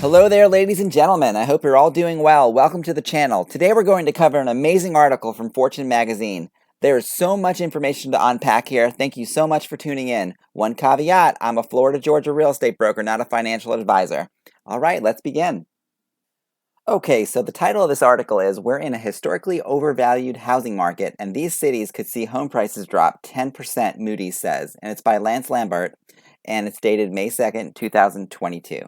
Hello there, ladies and gentlemen. I hope you're all doing well. Welcome to the channel. Today we're going to cover an amazing article from Fortune magazine. There is so much information to unpack here. Thank you so much for tuning in. One caveat, I'm a Florida, Georgia real estate broker, not a financial advisor. All right, let's begin. Okay, so the title of this article is We're in a historically overvalued housing market, and these cities could see home prices drop 10%, Moody says. And it's by Lance Lambert, and it's dated May 2nd, 2022.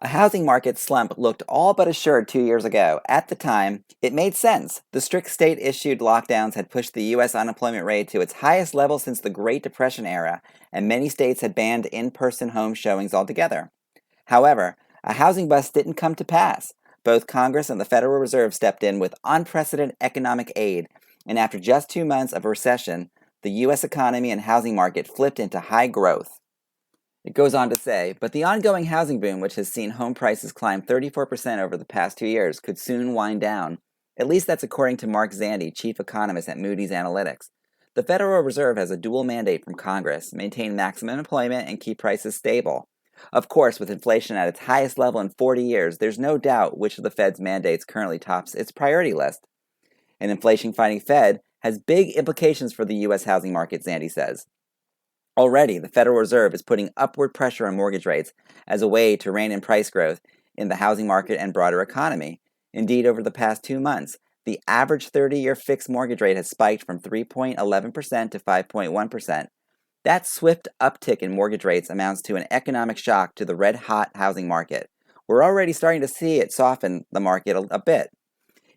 A housing market slump looked all but assured 2 years ago. At the time, it made sense. The strict state-issued lockdowns had pushed the U.S. unemployment rate to its highest level since the Great Depression era, and many states had banned in-person home showings altogether. However, a housing bust didn't come to pass. Both Congress and the Federal Reserve stepped in with unprecedented economic aid, and after just 2 months of recession, the U.S. economy and housing market flipped into high growth. It goes on to say, but the ongoing housing boom, which has seen home prices climb 34% over the past 2 years, could soon wind down. At least that's according to Mark Zandi, chief economist at Moody's Analytics. The Federal Reserve has a dual mandate from Congress, maintain maximum employment and keep prices stable. Of course, with inflation at its highest level in 40 years, there's no doubt which of the Fed's mandates currently tops its priority list. An inflation-fighting Fed has big implications for the U.S. housing market, Zandi says. Already, the Federal Reserve is putting upward pressure on mortgage rates as a way to rein in price growth in the housing market and broader economy. Indeed, over the past 2 months, the average 30-year fixed mortgage rate has spiked from 3.11% to 5.1%. That swift uptick in mortgage rates amounts to an economic shock to the red-hot housing market. We're already starting to see it soften the market a bit.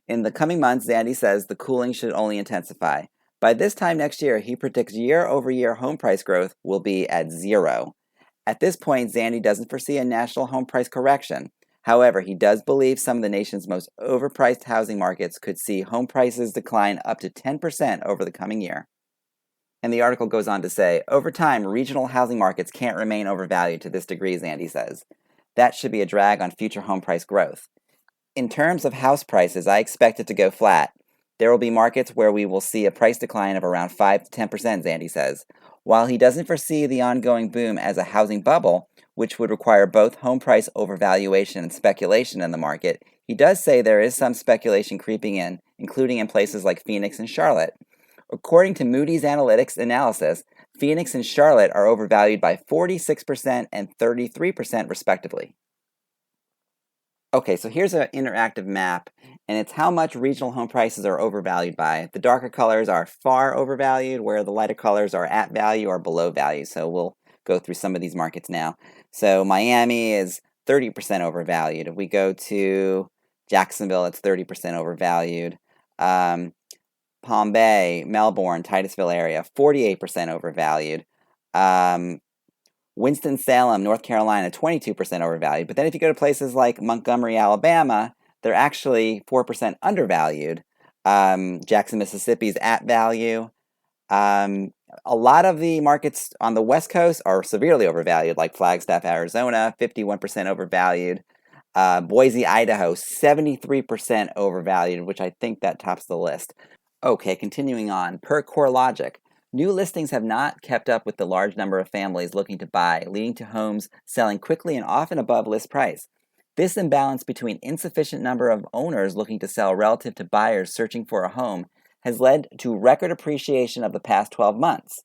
In the coming months, Zandi says the cooling should only intensify. By this time next year, he predicts year-over-year home price growth will be at 0. At this point, Zandi doesn't foresee a national home price correction. However, he does believe some of the nation's most overpriced housing markets could see home prices decline up to 10% over the coming year. And the article goes on to say, over time, regional housing markets can't remain overvalued to this degree, Zandi says. That should be a drag on future home price growth. In terms of house prices, I expect it to go flat. There will be markets where we will see a price decline of around 5 to 10%, Zandi says. While he doesn't foresee the ongoing boom as a housing bubble, which would require both home price overvaluation and speculation in the market, he does say there is some speculation creeping in, including in places like Phoenix and Charlotte. According to Moody's Analytics analysis, Phoenix and Charlotte are overvalued by 46% and 33% respectively. Okay, so here's an interactive map, and it's how much regional home prices are overvalued by. The darker colors are far overvalued, where the lighter colors are at value or below value. So we'll go through some of these markets now. So Miami is 30% overvalued. If we go to Jacksonville, it's 30% overvalued. Palm Bay, Melbourne, Titusville area, 48% overvalued. Winston-Salem, North Carolina, 22% overvalued. But then if you go to places like Montgomery, Alabama, they're actually 4% undervalued. Jackson, Mississippi is at value. A lot of the markets on the West Coast are severely overvalued, like Flagstaff, Arizona, 51% overvalued. Boise, Idaho, 73% overvalued, which I think that tops the list. Okay, continuing on. Per CoreLogic, new listings have not kept up with the large number of families looking to buy, leading to homes selling quickly and often above list price. This imbalance between insufficient number of owners looking to sell relative to buyers searching for a home has led to record appreciation of the past 12 months.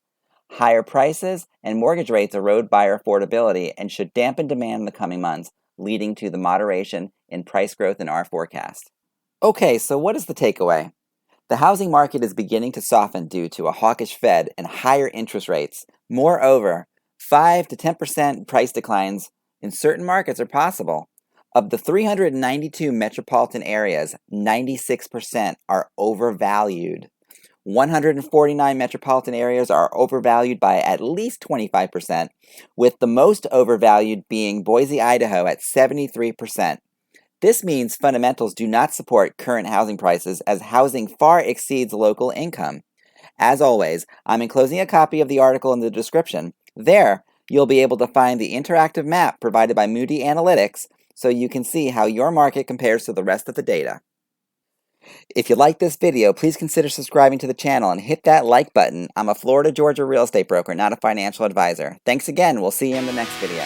Higher prices and mortgage rates erode buyer affordability and should dampen demand in the coming months, leading to the moderation in price growth in our forecast. Okay, so what is the takeaway? The housing market is beginning to soften due to a hawkish Fed and higher interest rates. Moreover, 5 to 10% price declines in certain markets are possible. Of the 392 metropolitan areas, 96% are overvalued. 149 metropolitan areas are overvalued by at least 25%, with the most overvalued being Boise, Idaho at 73%. This means fundamentals do not support current housing prices as housing far exceeds local income. As always, I'm enclosing a copy of the article in the description. There, you'll be able to find the interactive map provided by Moody Analytics so you can see how your market compares to the rest of the data. If you like this video, please consider subscribing to the channel and hit that like button. I'm a Florida, Georgia real estate broker, not a financial advisor. Thanks again. We'll see you in the next video.